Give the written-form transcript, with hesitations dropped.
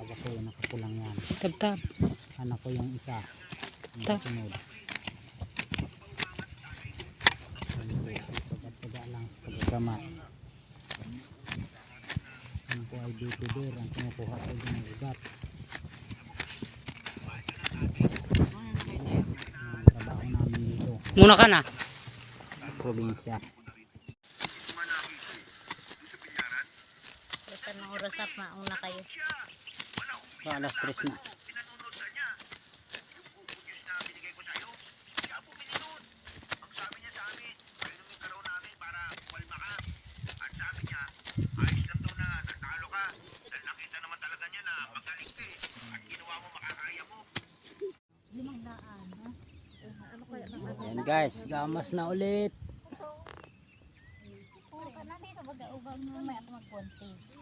asawa ko yung nakapulang yan. Tab-tab. Anak ko yung isa. Yung Ta. sunod. Pagkatsaga lang pagkama. Ano po ay BTDR ang kinukuha ko yung ugat. Ang trabaho namin dito. Muna ka na. Probinsya. Basta ng oras at mauna kayo. Alas 3 na. Ayan guys, gamas na ulit. Nandito baga ubang may at magpunti.